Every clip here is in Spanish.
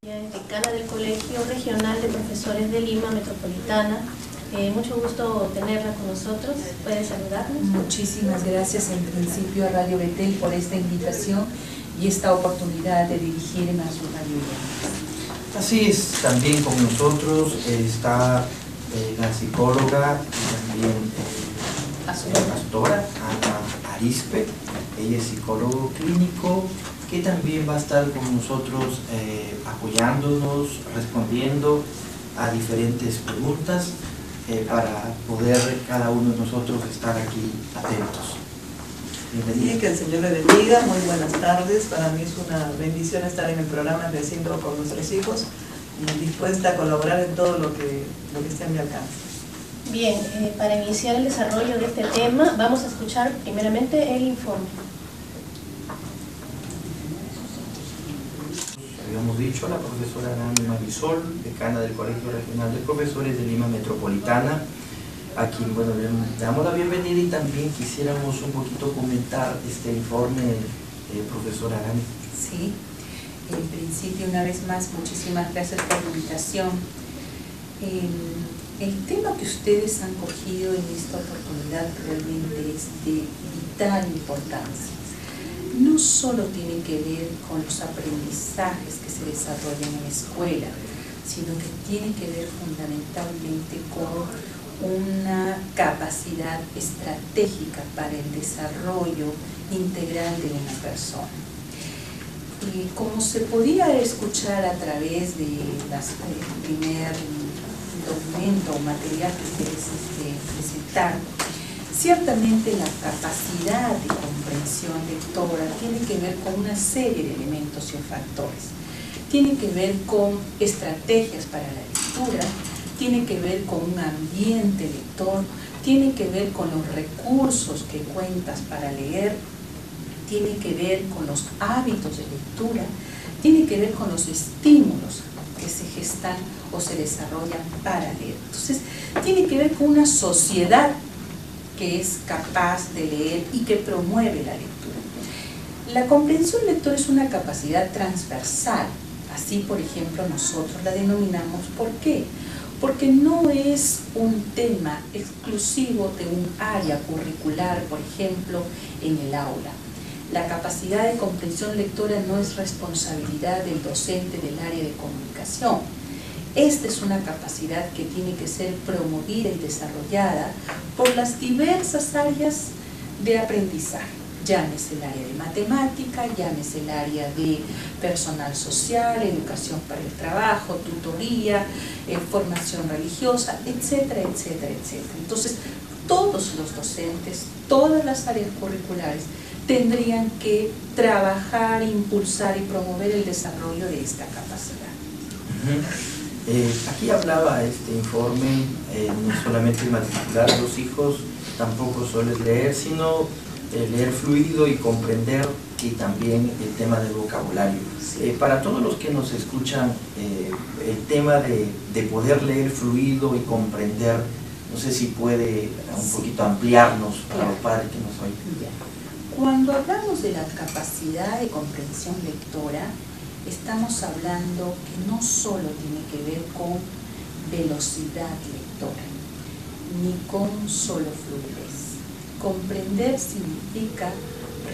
Decana del Colegio Regional de Profesores de Lima Metropolitana. Mucho gusto tenerla con nosotros. ¿Puede saludarnos? Muchísimas gracias en principio a Radio Betel por esta invitación y esta oportunidad de dirigirme a su radio. Así es, también con nosotros está la psicóloga y también la pastora Ana Arispe. Ella es psicólogo clínico que también va a estar con nosotros apoyándonos, respondiendo a diferentes preguntas para poder cada uno de nosotros estar aquí atentos. Sí, que el Señor le bendiga, muy buenas tardes. Para mí es una bendición estar en el programa Creciendo con nuestros hijos y dispuesta a colaborar en todo lo que esté a mi alcance. Bien, para iniciar el desarrollo de este tema vamos a escuchar primeramente el informe. Habíamos dicho, la profesora Ana Marisol, decana del Colegio Regional de Profesores de Lima Metropolitana, a quien le damos la bienvenida y también quisiéramos un poquito comentar este informe, profesora Ana. Sí, en principio una vez más muchísimas gracias por la invitación. El tema que ustedes han cogido en esta oportunidad realmente es de vital importancia. No solo tiene que ver con los aprendizajes que se desarrollan en la escuela, sino que tiene que ver fundamentalmente con una capacidad estratégica para el desarrollo integral de una persona. Y como se podía escuchar a través de el primer documento o material que ustedes presentaron, ciertamente la capacidad de comprensión lectora tiene que ver con una serie de elementos y factores. Tiene que ver con estrategias para la lectura, tiene que ver con un ambiente lector, tiene que ver con los recursos que cuentas para leer, tiene que ver con los hábitos de lectura, tiene que ver con los estímulos que se gestan o se desarrollan para leer. Entonces, tiene que ver con una sociedad que es capaz de leer y que promueve la lectura. La comprensión lectora es una capacidad transversal, así por ejemplo nosotros la denominamos. ¿Por qué? Porque no es un tema exclusivo de un área curricular, por ejemplo, en el aula. La capacidad de comprensión lectora no es responsabilidad del docente del área de comunicación. Esta es una capacidad que tiene que ser promovida y desarrollada por las diversas áreas de aprendizaje. Llámese el área de matemática, llámese el área de personal social, educación para el trabajo, tutoría, formación religiosa, etcétera, etcétera, etcétera. Entonces, todos los docentes, todas las áreas curriculares tendrían que trabajar, impulsar y promover el desarrollo de esta capacidad. Aquí hablaba este informe, no solamente matricular a los hijos, tampoco solo es leer, sino leer fluido y comprender, y también el tema del vocabulario. Para todos los que nos escuchan, el tema de poder leer fluido y comprender, no sé si puede un poquito ampliarnos para los padres que nos oyen. Cuando hablamos de la capacidad de comprensión lectora, estamos hablando que no solo tiene que ver con velocidad lectora, ni con solo fluidez. Comprender significa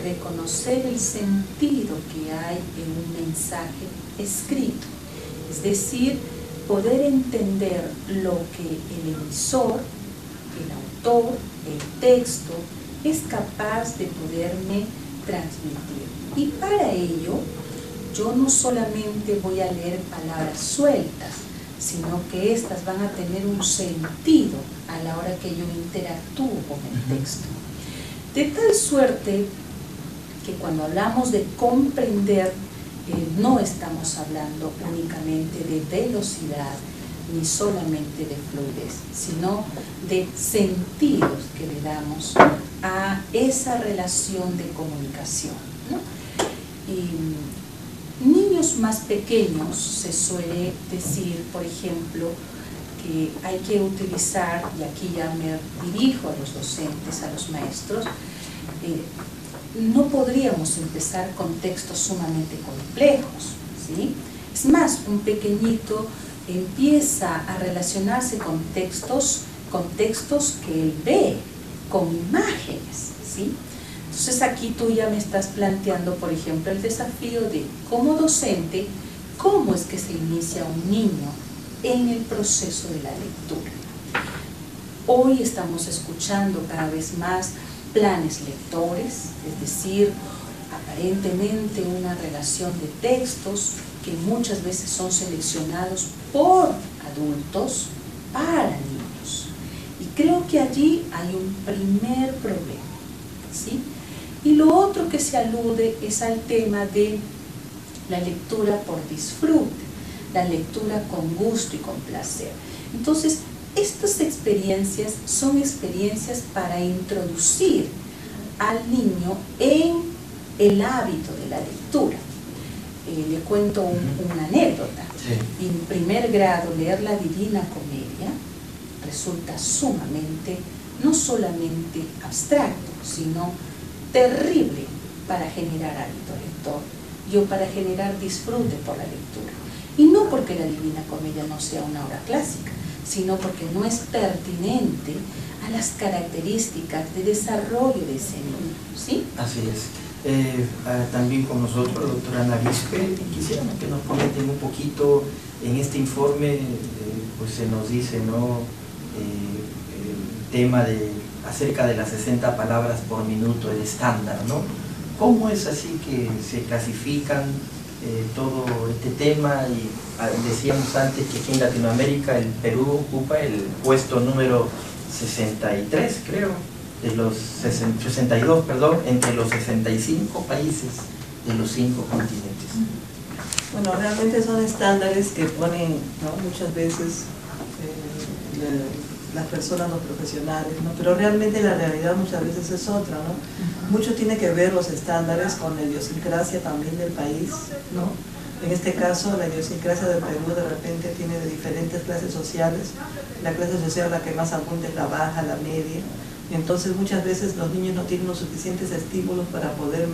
reconocer el sentido que hay en un mensaje escrito, es decir, poder entender lo que el emisor, el autor, el texto, es capaz de poderme transmitir. Y para ello, yo no solamente voy a leer palabras sueltas, sino que éstas van a tener un sentido a la hora que yo interactúo con el texto. De tal suerte que cuando hablamos de comprender, no estamos hablando únicamente de velocidad, ni solamente de fluidez, sino de sentidos que le damos a esa relación de comunicación, ¿no? Y niños más pequeños se suele decir, por ejemplo, que hay que utilizar, y aquí ya me dirijo a los docentes, a los maestros, no podríamos empezar con textos sumamente complejos, ¿sí? Es más, un pequeñito empieza a relacionarse con textos que él ve, con imágenes, ¿sí? Entonces aquí tú ya me estás planteando, por ejemplo, el desafío de, como docente, cómo es que se inicia un niño en el proceso de la lectura. Hoy estamos escuchando cada vez más planes lectores, es decir, aparentemente una relación de textos que muchas veces son seleccionados por adultos para niños. Y creo que allí hay un primer problema, ¿sí? Y lo otro que se alude es al tema de la lectura por disfrute, la lectura con gusto y con placer. Entonces, estas experiencias son experiencias para introducir al niño en el hábito de la lectura. Le cuento una anécdota. Sí. En primer grado, leer la Divina Comedia resulta sumamente, no solamente abstracto, sino terrible para generar hábito lector y para generar disfrute por la lectura. Y no porque la Divina Comedia no sea una obra clásica, sino porque no es pertinente a las características de desarrollo de ese niño, ¿sí? Así es. También con nosotros, la doctora Ana Arispe, quisiéramos que nos comenten un poquito en este informe, pues se nos dice, ¿no? El tema acerca de las 60 palabras por minuto, el estándar, ¿no? ¿Cómo es así que se clasifican todo este tema? Y decíamos antes que aquí en Latinoamérica el Perú ocupa el puesto número 63, creo, de los 62, perdón, entre los 65 países de los 5 continentes. Bueno, realmente son estándares que ponen, ¿no?, muchas veces las personas, los profesionales, ¿no? Pero realmente la realidad muchas veces es otra, ¿no? Mucho tiene que ver los estándares con la idiosincrasia también del país, ¿no? En este caso, la idiosincrasia del Perú de repente tiene de diferentes clases sociales. La clase social la que más abunda es la baja, la media. Entonces muchas veces los niños no tienen los suficientes estímulos para poder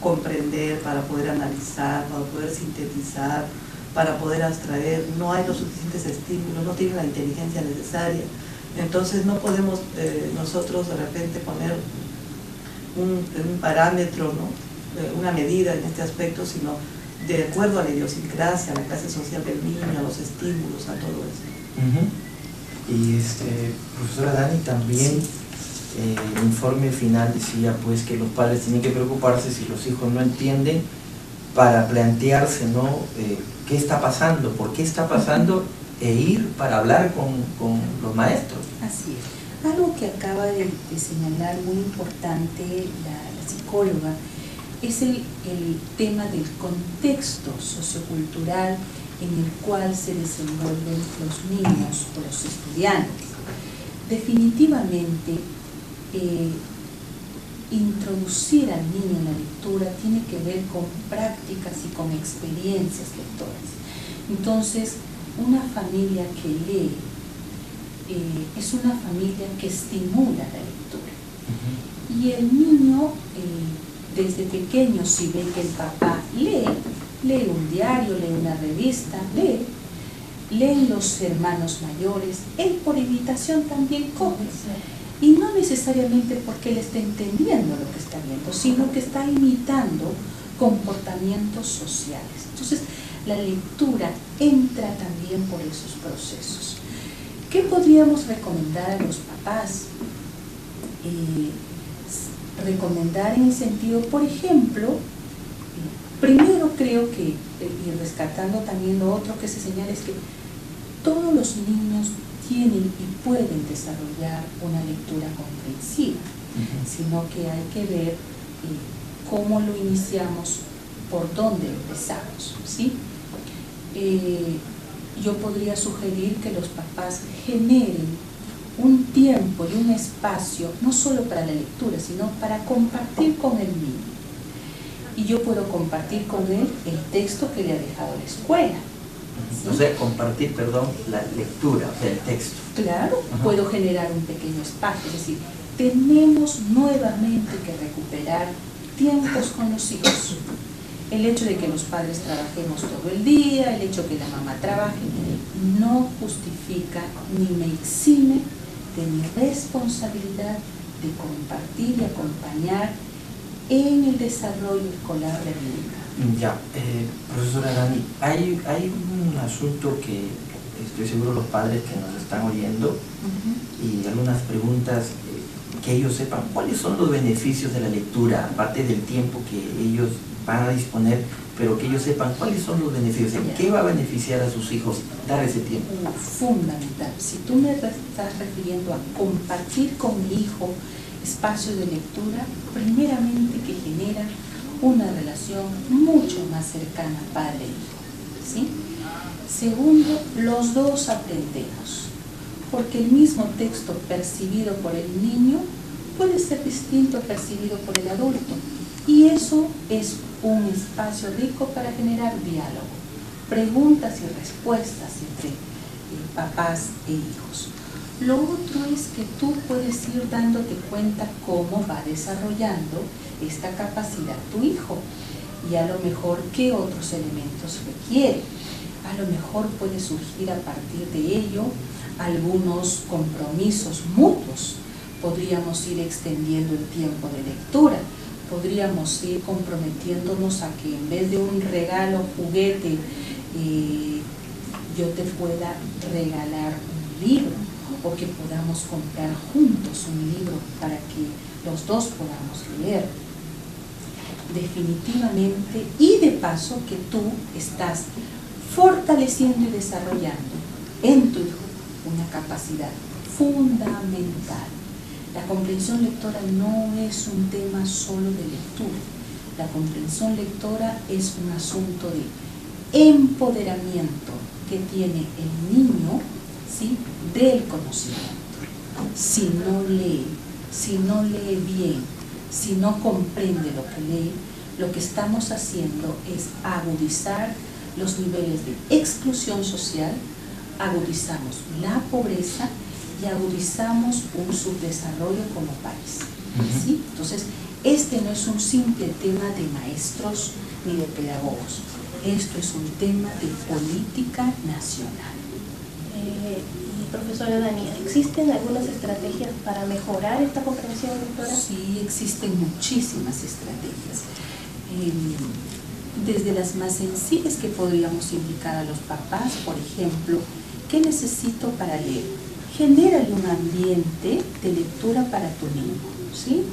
comprender, para poder analizar, para poder sintetizar, para poder abstraer. No hay los suficientes estímulos, no tienen la inteligencia necesaria. Entonces no podemos nosotros de repente poner un parámetro, ¿no?, una medida en este aspecto, sino de acuerdo a la idiosincrasia, a la clase social del niño, a los estímulos, a todo eso. Y profesora Dani, también el informe final decía pues que los padres tienen que preocuparse si los hijos no entienden, para plantearse, ¿no?, qué está pasando, por qué está pasando, e ir para hablar con los maestros. Así es. Algo que acaba de señalar muy importante la psicóloga es el tema del contexto sociocultural en el cual se desenvuelven los niños o los estudiantes. Definitivamente, introducir al niño en la lectura tiene que ver con prácticas y con experiencias lectoras. Entonces, una familia que lee es una familia que estimula la lectura. Y el niño, desde pequeño, si ve que el papá lee un diario, lee una revista, leen los hermanos mayores, él por imitación también coge. Y no necesariamente porque él esté entendiendo lo que está viendo, sino que está imitando comportamientos sociales. Entonces, la lectura entra también por esos procesos. ¿Qué podríamos recomendar a los papás? Recomendar en el sentido, por ejemplo, primero creo que, y rescatando también lo otro que se señala, es que todos los niños tienen y pueden desarrollar una lectura comprensiva, sino que hay que ver cómo lo iniciamos, por dónde empezamos, ¿sí? Yo podría sugerir que los papás generen un tiempo y un espacio, no solo para la lectura, sino para compartir con el niño. Y yo puedo compartir con él el texto que le ha dejado la escuela. ¿Sí? O sea, compartir, perdón, la lectura, o sea, el texto. Claro, puedo generar un pequeño espacio, es decir, tenemos nuevamente que recuperar tiempos con los hijos El hecho de que los padres trabajemos todo el día, el hecho de que la mamá trabaje, no justifica ni me exime de mi responsabilidad de compartir y acompañar en el desarrollo escolar de mi hija. Ya, profesora Dani, hay un asunto que estoy seguro los padres que nos están oyendo y algunas preguntas que ellos sepan cuáles son los beneficios de la lectura, aparte del tiempo que ellos van a disponer, pero que ellos sepan cuáles son los beneficios, en qué va a beneficiar a sus hijos dar ese tiempo. Fundamental. Si tú me estás refiriendo a compartir con mi hijo espacios de lectura, primeramente que genera una relación mucho más cercana padre-hijo, ¿sí? Segundo, los dos aprendemos, porque el mismo texto percibido por el niño puede ser distinto a percibido por el adulto, y eso es un espacio rico para generar diálogo, preguntas y respuestas entre papás e hijos. Lo otro es que tú puedes ir dándote cuenta cómo va desarrollando esta capacidad tu hijo y a lo mejor qué otros elementos requiere. A lo mejor puede surgir a partir de ello algunos compromisos mutuos. Podríamos ir extendiendo el tiempo de lectura, podríamos ir comprometiéndonos a que en vez de un regalo juguete yo te pueda regalar un libro, o que podamos comprar juntos un libro para que los dos podamos leer. Definitivamente, y de paso que tú estás fortaleciendo y desarrollando en tu hijo una capacidad fundamental. La comprensión lectora no es un tema solo de lectura. La comprensión lectora es un asunto de empoderamiento que tiene el niño, ¿sí?, del conocimiento. Si no lee bien, si no comprende lo que lee, lo que estamos haciendo es agudizar los niveles de exclusión social, agudizamos la pobreza y agudizamos un subdesarrollo como país, ¿sí? Entonces, este no es un simple tema de maestros ni de pedagogos, esto es un tema de política nacional. Y profesora Dani, ¿existen algunas estrategias para mejorar esta comprensión lectora? Sí, existen muchísimas estrategias. Desde las más sencillas que podríamos indicar a los papás, por ejemplo, ¿qué necesito para leer? Genérale un ambiente de lectura para tu niño, ¿sí?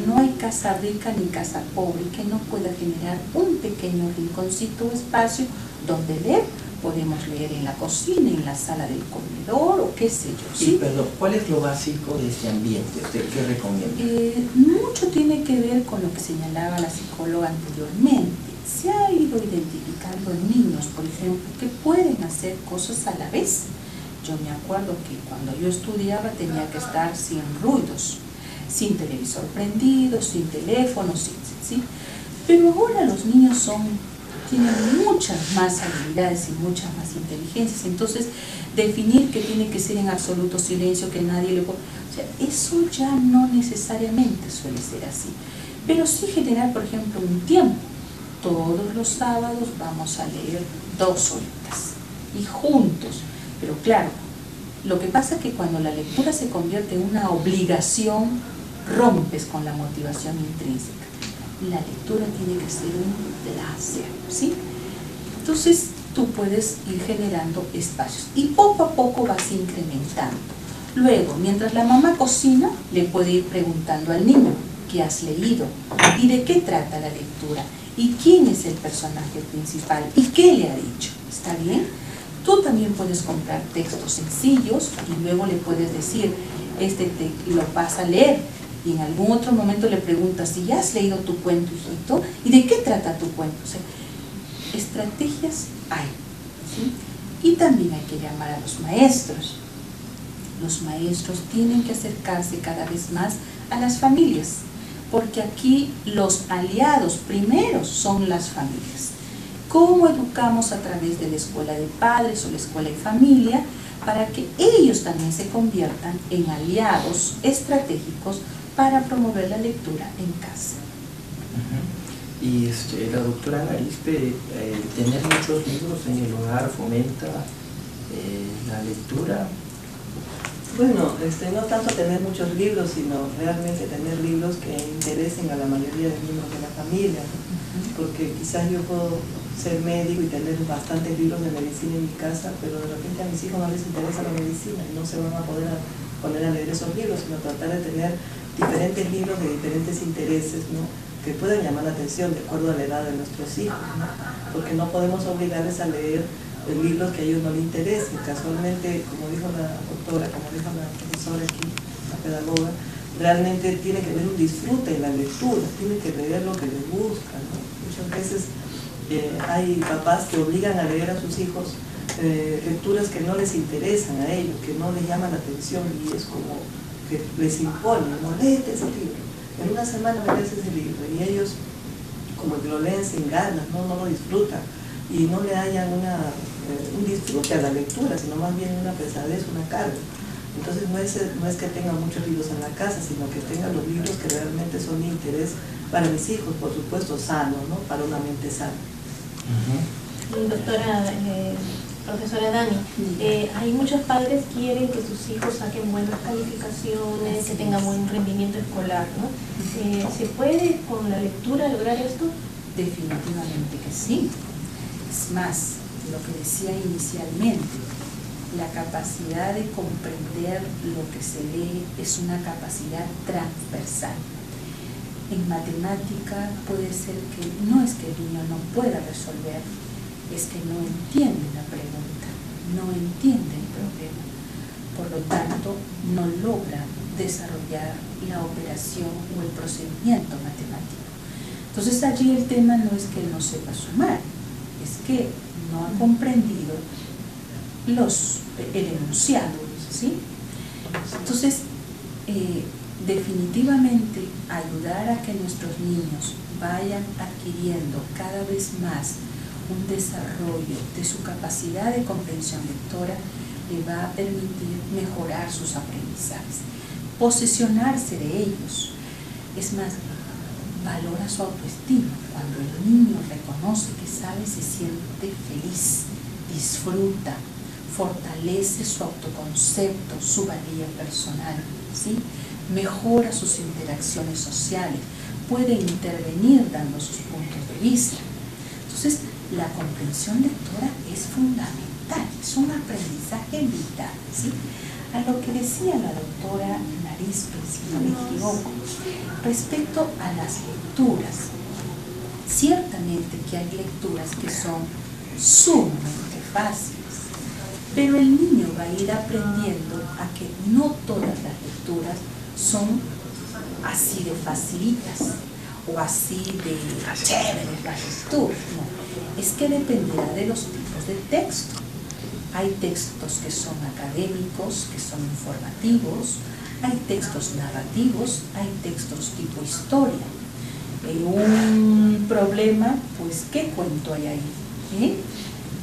No hay casa rica ni casa pobre que no pueda generar un pequeño rinconcito o espacio donde leer. Podemos leer en la cocina, en la sala del comedor o qué sé yo. Sí, perdón, ¿cuál es lo básico de este ambiente? ¿Usted qué recomienda? Mucho tiene que ver con lo que señalaba la psicóloga anteriormente. Se ha ido identificando en niños, por ejemplo, que pueden hacer cosas a la vez. Yo me acuerdo que cuando yo estudiaba tenía que estar sin ruidos, sin televisor prendido, sin teléfono, ¿sí? Pero ahora los niños tienen muchas más habilidades y muchas más inteligencias, entonces definir que tiene que ser en absoluto silencio, que nadie le... O sea, eso ya no necesariamente suele ser así, pero sí generar, por ejemplo, un tiempo. Todos los sábados vamos a leer 2 horitas y juntos, pero claro, lo que pasa es que cuando la lectura se convierte en una obligación, rompes con la motivación intrínseca. La lectura tiene que ser un placer, ¿sí? Entonces tú puedes ir generando espacios y poco a poco vas incrementando. Luego, mientras la mamá cocina, le puede ir preguntando al niño qué has leído y de qué trata la lectura y quién es el personaje principal y qué le ha dicho. ¿Está bien? Tú también puedes comprar textos sencillos y luego le puedes decir, lo vas a leer. Y en algún otro momento le preguntas si ya has leído tu cuento, hijito, y de qué trata tu cuento. O sea, estrategias hay, ¿sí? Y también hay que llamar a los maestros. Los maestros tienen que acercarse cada vez más a las familias, porque aquí los aliados primeros son las familias. ¿Cómo educamos a través de la escuela de padres o la escuela de familia para que ellos también se conviertan en aliados estratégicos para promover la lectura en casa? Y la doctora Arispe, tener muchos libros en el hogar fomenta la lectura. Bueno, no tanto tener muchos libros, sino realmente tener libros que interesen a la mayoría de miembros de la familia, ¿no? Porque quizás yo puedo ser médico y tener bastantes libros de medicina en mi casa, pero de repente a mis hijos no les interesa la medicina y no se van a poder poner a leer esos libros, sino tratar de tener diferentes libros de diferentes intereses, ¿no? Que puedan llamar la atención de acuerdo a la edad de nuestros hijos, ¿no? Porque no podemos obligarles a leer libros que a ellos no les interesen. Casualmente, como dijo la doctora, como dijo la profesora aquí, la pedagoga, realmente tiene que haber un disfrute en la lectura, tiene que leer lo que les gusta, ¿no? Muchas veces hay papás que obligan a leer a sus hijos lecturas que no les interesan a ellos, que no les llaman la atención, y es como que les imponen, no, léete ese libro, en una semana me lees ese libro, y ellos como que lo leen sin ganas, no lo disfrutan, y no le hayan un disfrute a la lectura, sino más bien una pesadez, una carga. Entonces no es que tengan muchos libros en la casa, sino que tengan los libros que realmente son de interés para mis hijos, por supuesto sanos, ¿no? Para una mente sana. Doctora, profesora Dani, hay muchos padres que quieren que sus hijos saquen buenas calificaciones, que tengan buen rendimiento escolar, ¿no? ¿Se puede con la lectura lograr esto? Definitivamente que sí. Es más, lo que decía inicialmente, la capacidad de comprender lo que se lee es una capacidad transversal. En matemática puede ser que no es que el niño no pueda resolver, es que no entiende la pregunta, no entiende el problema. Por lo tanto, no logra desarrollar la operación o el procedimiento matemático. Entonces allí el tema no es que no sepa sumar, es que no ha comprendido el enunciado, ¿sí? Entonces, definitivamente ayudar a que nuestros niños vayan adquiriendo cada vez más un desarrollo de su capacidad de comprensión lectora le va a permitir mejorar sus aprendizajes, posesionarse de ellos. Es más, valora su autoestima. Cuando el niño reconoce que sabe, se siente feliz, disfruta, fortalece su autoconcepto, su valía personal, ¿sí? Mejora sus interacciones sociales, puede intervenir dando sus puntos de vista. Entonces, la comprensión lectora es fundamental, es un aprendizaje vital, ¿sí? A lo que decía la doctora Arispe, si no me equivoco, respecto a las lecturas, ciertamente que hay lecturas que son sumamente fáciles, pero el niño va a ir aprendiendo a que no todas las lecturas son así de facilitas o así de chéveres las lecturas, no. Es que dependerá de los tipos de texto. Hay textos que son académicos, que son informativos, hay textos narrativos, hay textos tipo historia. Un problema, pues, ¿qué cuento hay ahí?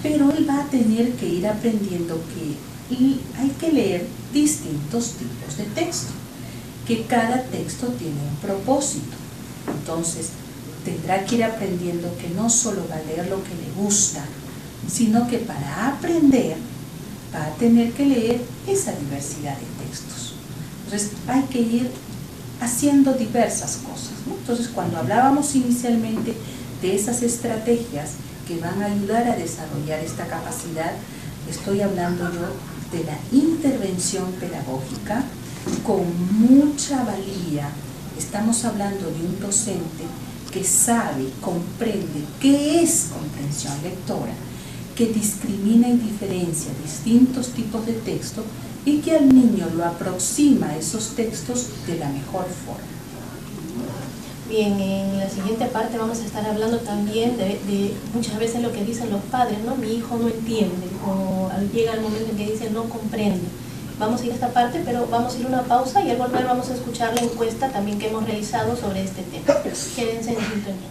Pero él va a tener que ir aprendiendo que hay que leer distintos tipos de texto, que cada texto tiene un propósito. Entonces, tendrá que ir aprendiendo que no solo va a leer lo que le gusta, sino que para aprender va a tener que leer esa diversidad de textos. Entonces hay que ir haciendo diversas cosas, ¿no? Entonces cuando hablábamos inicialmente de esas estrategias que van a ayudar a desarrollar esta capacidad, estoy hablando yo de la intervención pedagógica con mucha valía. Estamos hablando de un docente que sabe, comprende qué es comprensión lectora, que discrimina y diferencia distintos tipos de texto y que al niño lo aproxima a esos textos de la mejor forma. Bien, en la siguiente parte vamos a estar hablando también de muchas veces lo que dicen los padres, ¿no? Mi hijo no entiende, o llega el momento en que dice no comprende. Vamos a ir a esta parte, pero vamos a ir a una pausa y al volver vamos a escuchar la encuesta también que hemos realizado sobre este tema. Quédense en sintonía.